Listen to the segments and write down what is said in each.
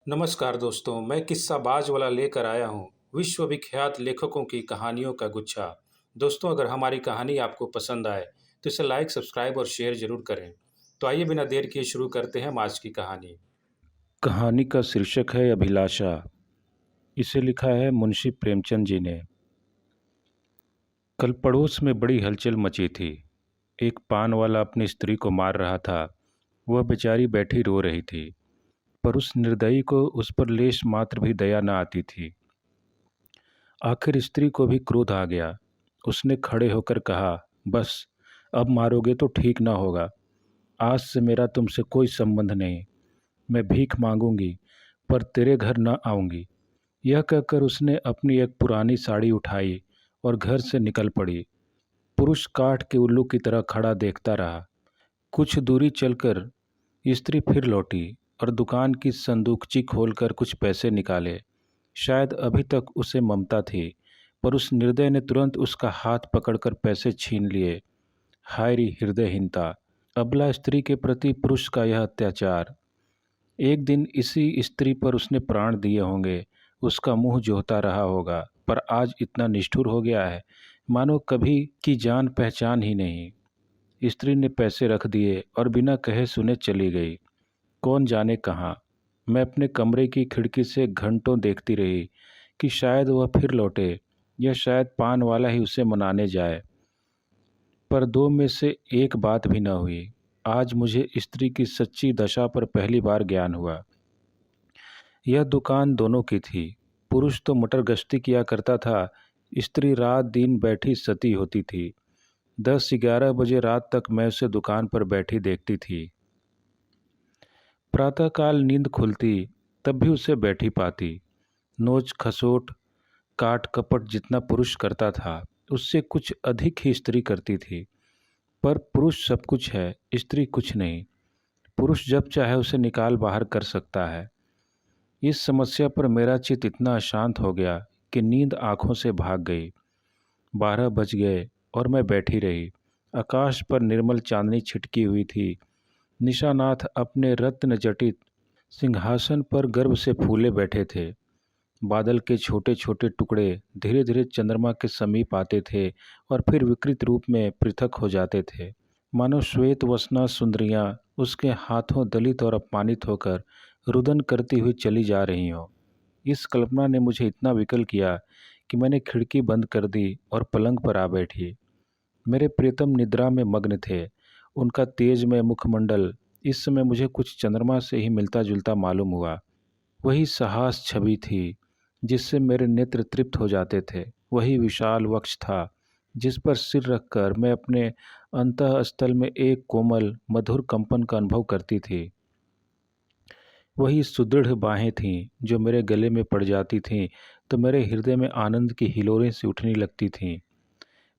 नमस्कार दोस्तों, मैं किस्साबाज वाला लेकर आया हूँ विश्व विख्यात लेखकों की कहानियों का गुच्छा। दोस्तों, अगर हमारी कहानी आपको पसंद आए तो इसे लाइक, सब्सक्राइब और शेयर जरूर करें। तो आइए बिना देर किए शुरू करते हैं हम आज की कहानी। कहानी का शीर्षक है अभिलाषा। इसे लिखा है मुंशी प्रेमचंद जी ने। कल पड़ोस में बड़ी हलचल मची थी। एक पान वाला अपनी स्त्री को मार रहा था। वह बेचारी बैठी रो रही थी, पर उस निर्दयी को उस पर लेश मात्र भी दया न आती थी। आखिर स्त्री को भी क्रोध आ गया। उसने खड़े होकर कहा, बस, अब मारोगे तो ठीक ना होगा। आज से मेरा तुमसे कोई संबंध नहीं। मैं भीख मांगूंगी, पर तेरे घर न आऊंगी। यह कहकर उसने अपनी एक पुरानी साड़ी उठाई और घर से निकल पड़ी। पुरुष काठ के उल्लू की तरह खड़ा देखता रहा। कुछ दूरी चलकर स्त्री फिर लौटी और दुकान की संदूकची खोलकर कुछ पैसे निकाले। शायद अभी तक उसे ममता थी, पर उस निर्दय ने तुरंत उसका हाथ पकड़कर पैसे छीन लिए। हाय री हृदयहीनता! अबला स्त्री के प्रति पुरुष का यह अत्याचार! एक दिन इसी स्त्री पर उसने प्राण दिए होंगे, उसका मुंह जोहता रहा होगा, पर आज इतना निष्ठुर हो गया है मानो कभी की जान पहचान ही नहीं। स्त्री ने पैसे रख दिए और बिना कहे सुने चली गई। कौन जाने कहाँ। मैं अपने कमरे की खिड़की से घंटों देखती रही कि शायद वह फिर लौटे या शायद पान वाला ही उसे मनाने जाए, पर दो में से एक बात भी न हुई। आज मुझे स्त्री की सच्ची दशा पर पहली बार ज्ञान हुआ। यह दुकान दोनों की थी। पुरुष तो मटर गश्ती किया करता था, स्त्री रात दिन बैठी सती होती थी। 10-11 बजे रात तक मैं उसे दुकान पर बैठी देखती थी। प्रातःकाल नींद खुलती तब भी उसे बैठी पाती। नोच खसोट काट कपट जितना पुरुष करता था, उससे कुछ अधिक ही स्त्री करती थी। पर पुरुष सब कुछ है, स्त्री कुछ नहीं। पुरुष जब चाहे उसे निकाल बाहर कर सकता है। इस समस्या पर मेरा चित्त इतना अशांत हो गया कि नींद आंखों से भाग गई। 12 बज गए और मैं बैठी रही। आकाश पर निर्मल चांदनी छिटकी हुई थी। निशानाथ अपने रत्न जटित सिंहासन पर गर्व से फूले बैठे थे। बादल के छोटे छोटे टुकड़े धीरे धीरे चंद्रमा के समीप आते थे और फिर विकृत रूप में पृथक हो जाते थे, मानो श्वेत वसना सुंदरियां उसके हाथों दलित और अपमानित होकर रुदन करती हुई चली जा रही हों। इस कल्पना ने मुझे इतना विकल किया कि मैंने खिड़की बंद कर दी और पलंग पर आ बैठी। मेरे प्रियतम निद्रा में मग्न थे। उनका तेजमय मुखमंडल इस समय मुझे कुछ चंद्रमा से ही मिलता जुलता मालूम हुआ। वही सहास छवि थी जिससे मेरे नेत्र तृप्त हो जाते थे। वही विशाल वक्ष था जिस पर सिर रखकर मैं अपने अंतःस्थल में एक कोमल मधुर कंपन का अनुभव करती थी। वही सुदृढ़ बाहें थीं जो मेरे गले में पड़ जाती थीं तो मेरे हृदय में आनंद की हिलोरें सी उठने लगती थीं।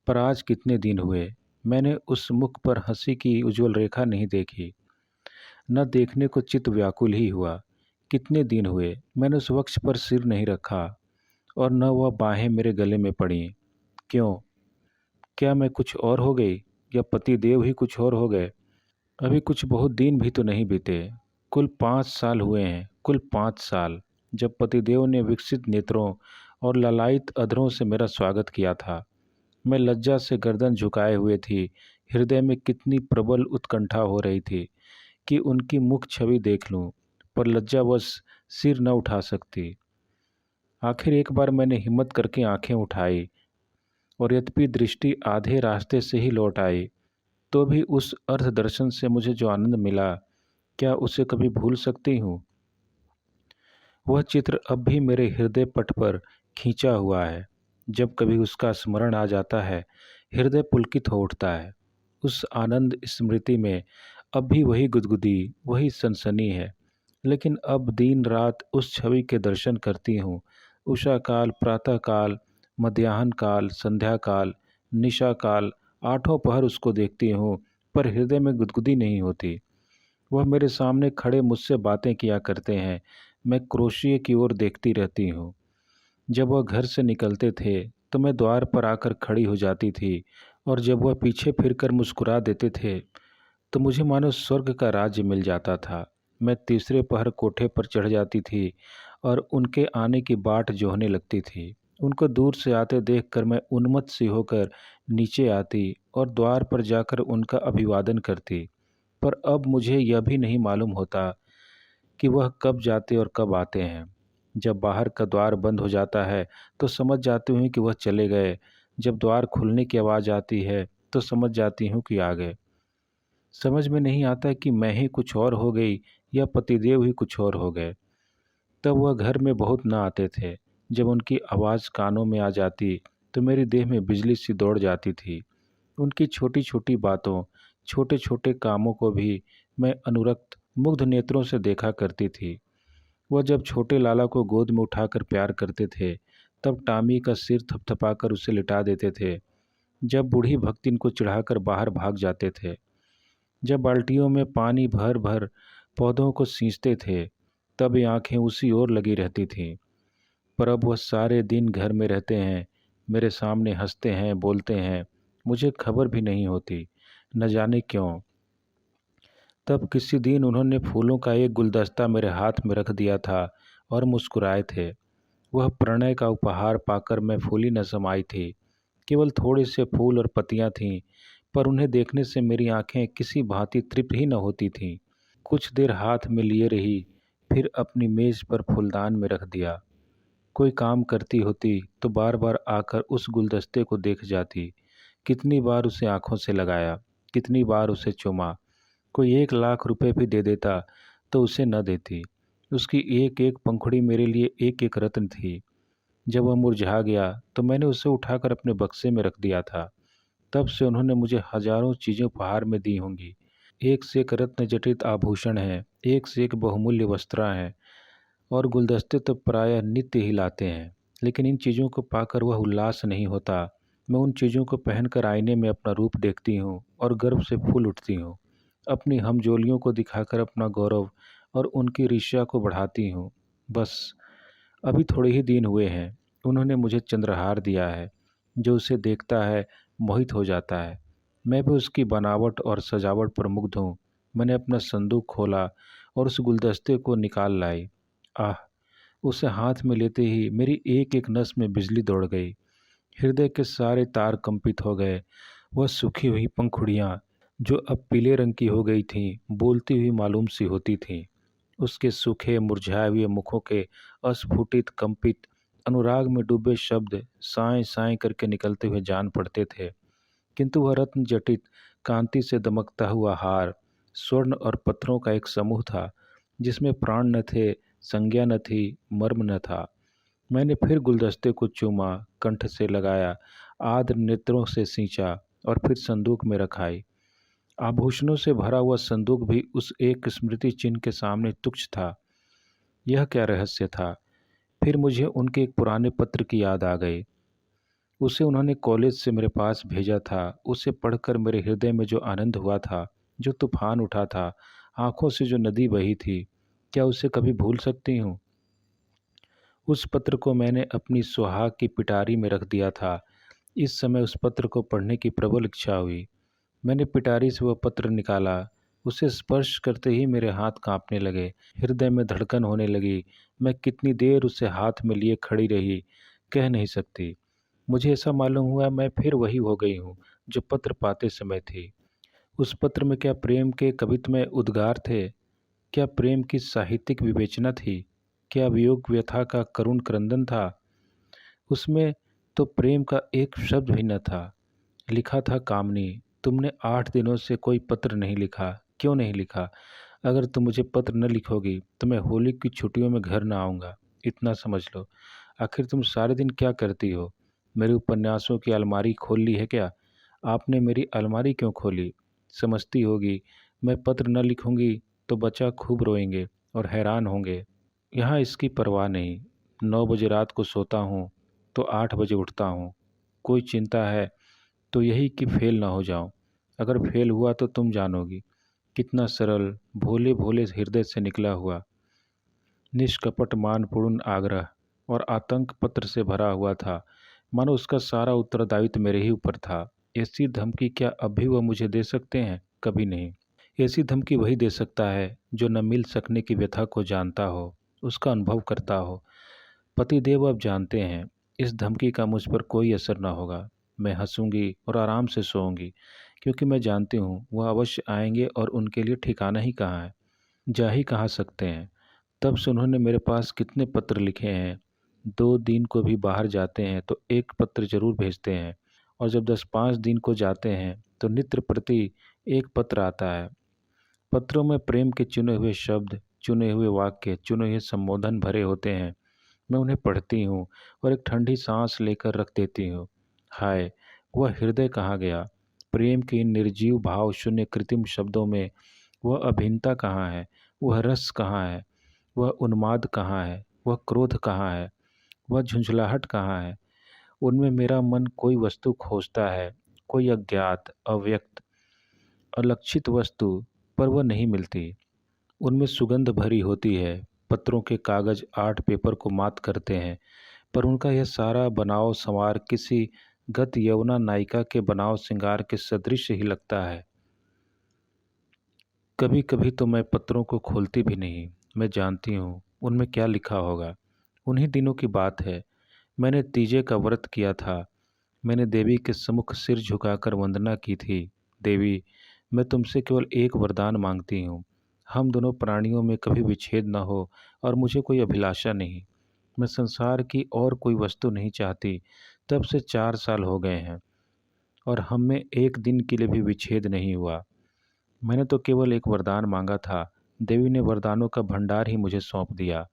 पर आज कितने दिन हुए मैंने उस मुख पर हंसी की उज्ज्वल रेखा नहीं देखी। न देखने को चित्त व्याकुल ही हुआ। कितने दिन हुए मैंने उस वक्ष पर सिर नहीं रखा और न वह बाहें मेरे गले में पड़ी। क्यों? क्या मैं कुछ और हो गई या पति देव ही कुछ और हो गए? अभी कुछ बहुत दिन भी तो नहीं बीते। कुल 5 साल हुए हैं, कुल 5 साल, जब पतिदेव ने विकसित नेत्रों और ललायित अधरों से मेरा स्वागत किया था। मैं लज्जा से गर्दन झुकाए हुए थी। हृदय में कितनी प्रबल उत्कंठा हो रही थी कि उनकी मुख छवि देख लूं, पर लज्जावश सिर न उठा सकती। आखिर एक बार मैंने हिम्मत करके आंखें उठाई और यद्यपि दृष्टि आधे रास्ते से ही लौट आई, तो भी उस अर्थ दर्शन से मुझे जो आनंद मिला, क्या उसे कभी भूल सकती हूँ? वह चित्र अब भी मेरे हृदय पट पर खींचा हुआ है। जब कभी उसका स्मरण आ जाता है, हृदय पुलकित हो उठता है। उस आनंद स्मृति में अब भी वही गुदगुदी, वही सनसनी है, लेकिन अब दिन रात उस छवि के दर्शन करती हूँ। उषा काल, प्रातः काल, मध्याह्न काल, संध्या काल, निशा काल, आठों पहर उसको देखती हूँ, पर हृदय में गुदगुदी नहीं होती। वह मेरे सामने खड़े मुझसे बातें किया करते हैं, मैं क्रोशिये की ओर देखती रहती हूँ। जब वह घर से निकलते थे तो मैं द्वार पर आकर खड़ी हो जाती थी, और जब वह पीछे फिरकर मुस्कुरा देते थे तो मुझे मानो स्वर्ग का राज्य मिल जाता था। मैं तीसरे पहर कोठे पर चढ़ जाती थी और उनके आने की बाट जोहने लगती थी। उनको दूर से आते देखकर मैं उन्मत्त सी होकर नीचे आती और द्वार पर जाकर उनका अभिवादन करती। पर अब मुझे यह भी नहीं मालूम होता कि वह कब जाते और कब आते हैं। जब बाहर का द्वार बंद हो जाता है तो समझ जाती हूँ कि वह चले गए। जब द्वार खुलने की आवाज़ आती है तो समझ जाती हूँ कि आ गए। समझ में नहीं आता कि मैं ही कुछ और हो गई या पतिदेव ही कुछ और हो गए। तब वह घर में बहुत न आते थे। जब उनकी आवाज़ कानों में आ जाती तो मेरी देह में बिजली सी दौड़ जाती थी। उनकी छोटी छोटी बातों, छोटे छोटे कामों को भी मैं अनुरक्त मुग्ध नेत्रों से देखा करती थी। वह जब छोटे लाला को गोद में उठाकर प्यार करते थे, तब टामी का सिर थपथपाकर उसे लिटा देते थे। जब बूढ़ी भक्तिन को चिढ़ाकर बाहर भाग जाते थे, जब बाल्टियों में पानी भर भर पौधों को सींचते थे, तब ये आंखें उसी ओर लगी रहती थीं। पर अब वह सारे दिन घर में रहते हैं, मेरे सामने हंसते हैं, बोलते हैं, मुझे खबर भी नहीं होती, न जाने क्यों। तब किसी दिन उन्होंने फूलों का एक गुलदस्ता मेरे हाथ में रख दिया था और मुस्कुराए थे। वह प्रणय का उपहार पाकर मैं फूली न समाई थी। केवल थोड़े से फूल और पत्तियां थीं, पर उन्हें देखने से मेरी आंखें किसी भांति तृप्त ही न होती थीं। कुछ देर हाथ में लिए रही, फिर अपनी मेज पर फूलदान में रख दिया। कोई काम करती होती तो बार बार आकर उस गुलदस्ते को देख जाती। कितनी बार उसे आंखों से लगाया, कितनी बार उसे चूमा। कोई 1 लाख रुपए भी दे देता तो उसे न देती। उसकी एक एक पंखुड़ी मेरे लिए एक एक रत्न थी। जब वह मुरझा गया तो मैंने उसे उठाकर अपने बक्से में रख दिया था। तब से उन्होंने मुझे हजारों चीज़ें उपहार में दी होंगी। एक से एक रत्न जटित आभूषण हैं, एक से एक बहुमूल्य वस्त्रां हैं, और गुलदस्ते तो प्रायः नित्य ही लाते हैं। लेकिन इन चीज़ों को पाकर वह उल्लास नहीं होता। मैं उन चीज़ों को पहनकर आईने में अपना रूप देखती हूँ और गर्व से फूल उठती हूँ। अपनी हमजोलियों को दिखाकर अपना गौरव और उनकी ईर्ष्या को बढ़ाती हूँ। बस अभी थोड़े ही दिन हुए हैं, उन्होंने मुझे चंद्रहार दिया है, जो उसे देखता है मोहित हो जाता है। मैं भी उसकी बनावट और सजावट पर मुग्ध हूँ। मैंने अपना संदूक खोला और उस गुलदस्ते को निकाल लाई। आह! उसे हाथ में लेते ही मेरी एक एक नस में बिजली दौड़ गई। हृदय के सारे तार कंपित हो गए। वह सूखी हुई पंखुड़ियाँ, जो अब पीले रंग की हो गई थीं, बोलती हुई मालूम सी होती थीं। उसके सूखे मुरझाए हुए मुखों के अस्फुटित कंपित अनुराग में डूबे शब्द साएं साएं करके निकलते हुए जान पड़ते थे। किंतु वह रत्न जटित कांति से दमकता हुआ हार स्वर्ण और पत्थरों का एक समूह था, जिसमें प्राण न थे, संज्ञा न थी, मर्म न था। मैंने फिर गुलदस्ते को चूमा, कंठ से लगाया, आर्द्र नेत्रों से सींचा और फिर संदूक में रखाई। आभूषणों से भरा हुआ संदूक भी उस एक स्मृति चिन्ह के सामने तुच्छ था। यह क्या रहस्य था? फिर मुझे उनके एक पुराने पत्र की याद आ गई। उसे उन्होंने कॉलेज से मेरे पास भेजा था। उसे पढ़कर मेरे हृदय में जो आनंद हुआ था, जो तूफान उठा था, आंखों से जो नदी बही थी, क्या उसे कभी भूल सकती हूँ? उस पत्र को मैंने अपनी सुहाग की पिटारी में रख दिया था। इस समय उस पत्र को पढ़ने की प्रबल इच्छा हुई। मैंने पिटारी से वह पत्र निकाला। उसे स्पर्श करते ही मेरे हाथ कांपने लगे, हृदय में धड़कन होने लगी। मैं कितनी देर उसे हाथ में लिए खड़ी रही, कह नहीं सकती। मुझे ऐसा मालूम हुआ मैं फिर वही हो गई हूँ जो पत्र पाते समय थी। उस पत्र में क्या प्रेम के कवित्वमय उद्गार थे? क्या प्रेम की साहित्यिक विवेचना थी? क्या वियोग व्यथा का करुण क्रंदन था? उसमें तो प्रेम का एक शब्द भी न था। लिखा था, कामनी, तुमने 8 दिनों से कोई पत्र नहीं लिखा। क्यों नहीं लिखा? अगर तुम मुझे पत्र न लिखोगी तो मैं होली की छुट्टियों में घर न आऊँगा। इतना समझ लो। आखिर तुम सारे दिन क्या करती हो? मेरे उपन्यासों की अलमारी खोल ली है क्या? आपने मेरी अलमारी क्यों खोली? समझती होगी मैं पत्र न लिखूंगी तो बच्चा खूब रोएंगे और हैरान होंगे। यहाँ इसकी परवाह नहीं। 9 बजे रात को सोता हूँ तो 8 बजे उठता हूँ। कोई चिंता है तो यही कि फेल ना हो जाऊं। अगर फेल हुआ तो तुम जानोगी। कितना सरल, भोले भोले हृदय से निकला हुआ, निष्कपट मानपूर्ण आग्रह और आतंक पत्र से भरा हुआ था। मानो उसका सारा उत्तरदायित्व मेरे ही ऊपर था। ऐसी धमकी क्या अब भी वह मुझे दे सकते हैं? कभी नहीं। ऐसी धमकी वही दे सकता है जो न मिल सकने की व्यथा को जानता हो, उसका अनुभव करता हो। पतिदेव अब जानते हैं इस धमकी का मुझ पर कोई असर न होगा। मैं हंसूंगी और आराम से सोऊंगी, क्योंकि मैं जानती हूँ वह अवश्य आएंगे और उनके लिए ठिकाना ही कहाँ है, जा ही कहाँ सकते हैं। तब से उन्होंने मेरे पास कितने पत्र लिखे हैं। 2 दिन को भी बाहर जाते हैं तो एक पत्र जरूर भेजते हैं, और जब 10-5 दिन को जाते हैं तो नित्य प्रति एक पत्र आता है। पत्रों में प्रेम के चुने हुए शब्द, चुने हुए वाक्य, चुने हुए संबोधन भरे होते हैं। मैं उन्हें पढ़ती हूँ और एक ठंडी सांस लेकर रख देती हूँ। हाय, वह हृदय कहाँ गया? प्रेम के इन निर्जीव भाव शून्य कृत्रिम शब्दों में वह अभिन्नता कहाँ है? वह रस कहाँ है? वह उन्माद कहाँ है? वह क्रोध कहाँ है? वह झुंझलाहट कहाँ है? उनमें मेरा मन कोई वस्तु खोजता है, कोई अज्ञात, अव्यक्त, अलक्षित वस्तु, पर वह नहीं मिलती। उनमें सुगंध भरी होती है। पत्रों के कागज आर्ट पेपर को मात करते हैं, पर उनका यह सारा बनाव संवार किसी गत यौवना नायिका के बनाव श्रृंगार के सदृश ही लगता है। कभी कभी तो मैं पत्रों को खोलती भी नहीं। मैं जानती हूँ उनमें क्या लिखा होगा। उन्हीं दिनों की बात है, मैंने तीजे का व्रत किया था। मैंने देवी के सम्मुख सिर झुकाकर वंदना की थी। देवी, मैं तुमसे केवल एक वरदान मांगती हूँ। हम दोनों प्राणियों में कभी विच्छेद न हो, और मुझे कोई अभिलाषा नहीं। मैं संसार की और कोई वस्तु नहीं चाहती। तब से 4 साल हो गए हैं, और हम में एक दिन के लिए भी विच्छेद नहीं हुआ। मैंने तो केवल एक वरदान मांगा था। देवी ने वरदानों का भंडार ही मुझे सौंप दिया।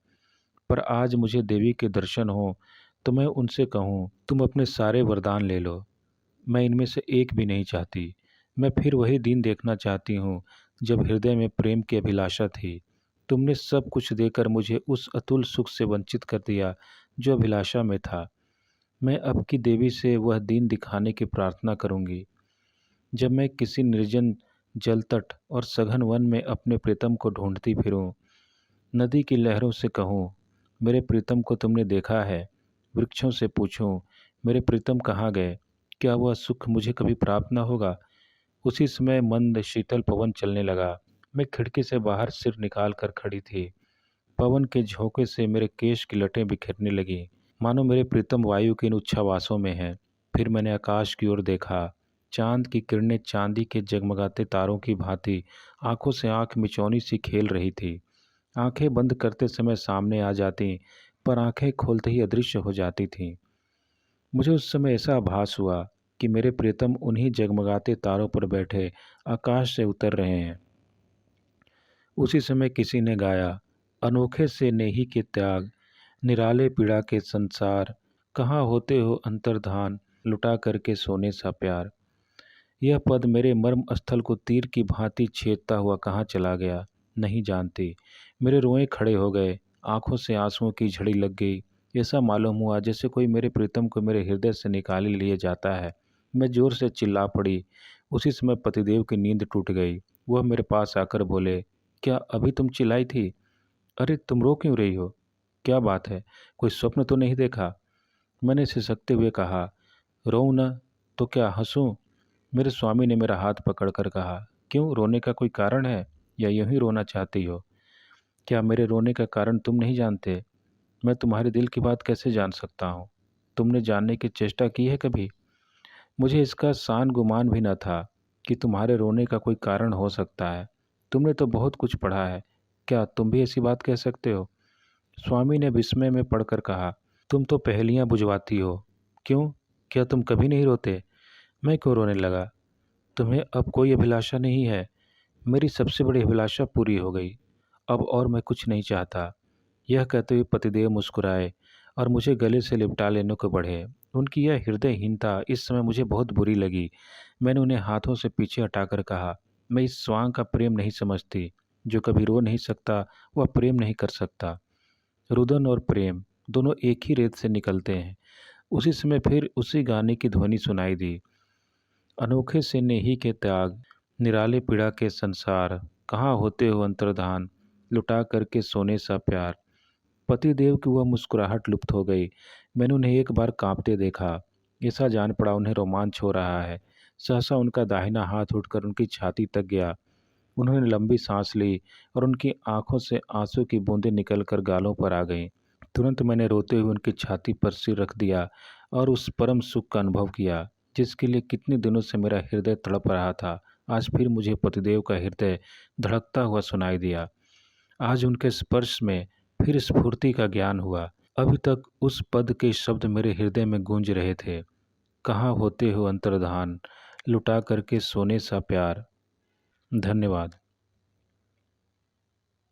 पर आज मुझे देवी के दर्शन हो तो मैं उनसे कहूँ, तुम अपने सारे वरदान ले लो, मैं इनमें से एक भी नहीं चाहती। मैं फिर वही दिन देखना चाहती हूँ जब हृदय में प्रेम की अभिलाषा थी। तुमने सब कुछ देकर मुझे उस अतुल सुख से वंचित कर दिया जो अभिलाषा में था। मैं अब की देवी से वह दिन दिखाने की प्रार्थना करूँगी, जब मैं किसी निर्जन जल तट और सघन वन में अपने प्रीतम को ढूंढती फिरूं। नदी की लहरों से कहूँ, मेरे प्रीतम को तुमने देखा है? वृक्षों से पूछूं, मेरे प्रीतम कहाँ गए? क्या वह सुख मुझे कभी प्राप्त न होगा? उसी समय मंद शीतल पवन चलने लगा। मैं खिड़की से बाहर सिर निकाल कर खड़ी थी। पवन के झोंके से मेरे केश की लटें बिखरने लगीं, मानो मेरे प्रीतम वायु के इन उच्छ्वासों में हैं। फिर मैंने आकाश की ओर देखा। चांद की किरणें चांदी के जगमगाते तारों की भांति आंखों से आंख मिचौनी सी खेल रही थी। आंखें बंद करते समय सामने आ जाती, पर आंखें खोलते ही अदृश्य हो जाती थीं। मुझे उस समय ऐसा आभास हुआ कि मेरे प्रियतम उन्हीं जगमगाते तारों पर बैठे आकाश से उतर रहे हैं। उसी समय किसी ने गाया, अनोखे से नेही के त्याग, निराले पीड़ा के संसार, कहाँ होते हो अंतर्धान, लुटा करके सोने सा प्यार। यह पद मेरे मर्म स्थल को तीर की भांति छेदता हुआ कहाँ चला गया, नहीं जानती। मेरे रोए खड़े हो गए, आंखों से आंसुओं की झड़ी लग गई। ऐसा मालूम हुआ जैसे कोई मेरे प्रीतम को मेरे हृदय से निकाले लिए जाता है। मैं जोर से चिल्ला पड़ी। उसी समय पतिदेव की नींद टूट गई। वह मेरे पास आकर बोले, क्या अभी तुम चिल्लाई थी? अरे तुम रो क्यों रही हो? क्या बात है, कोई स्वप्न तो नहीं देखा? मैंने सिसकते हुए कहा, रोऊं न तो क्या हंसूं? मेरे स्वामी ने मेरा हाथ पकड़कर कहा, क्यों, रोने का कोई कारण है या यूं ही रोना चाहती हो? क्या मेरे रोने का कारण तुम नहीं जानते? मैं तुम्हारे दिल की बात कैसे जान सकता हूँ? तुमने जानने की चेष्टा की है कभी? मुझे इसका सान गुमान भी न था कि तुम्हारे रोने का कोई कारण हो सकता है। तुमने तो बहुत कुछ पढ़ा है, क्या तुम भी ऐसी बात कह सकते हो? स्वामी ने विस्मय में पढ़कर कहा, तुम तो पहेलियां बुझवाती हो। क्यों, क्या तुम कभी नहीं रोते? मैं क्यों रोने लगा? तुम्हें अब कोई अभिलाषा नहीं है? मेरी सबसे बड़ी अभिलाषा पूरी हो गई। अब और मैं कुछ नहीं चाहता। यह कहते हुए पतिदेव मुस्कुराए और मुझे गले से लिपटा लेने को बढ़े। उनकी यह हृदयहीनता इस समय मुझे बहुत बुरी लगी। मैंने उन्हें हाथों से पीछे हटाकर कहा, मैं इस स्वांग का प्रेम नहीं समझती। जो कभी रो नहीं सकता वह प्रेम नहीं कर सकता। रुदन और प्रेम दोनों एक ही रेत से निकलते हैं। उसी समय फिर उसी गाने की ध्वनि सुनाई दी, अनोखे से नेही के त्याग, निराले पीड़ा के संसार, कहाँ होते हो अंतर्धान, लुटा करके सोने सा प्यार। पतिदेव की वह मुस्कुराहट लुप्त हो गई। मैंने उन्हें एक बार कांपते देखा। ऐसा जान पड़ा उन्हें रोमांच हो रहा है। सहसा उनका दाहिना हाथ उठकर उनकी छाती तक गया। उन्होंने लंबी सांस ली और उनकी आंखों से आंसू की बूंदें निकलकर गालों पर आ गईं। तुरंत मैंने रोते हुए उनकी छाती पर सिर रख दिया और उस परम सुख का अनुभव किया जिसके लिए कितने दिनों से मेरा हृदय तड़प रहा था। आज फिर मुझे पतिदेव का हृदय धड़कता हुआ सुनाई दिया। आज उनके स्पर्श में फिर स्फूर्ति का ज्ञान हुआ। अभी तक उस पद के शब्द मेरे हृदय में गूंज रहे थे। कहाँ होते हो अंतर्धान, लुटा करके सोने सा प्यार। धन्यवाद।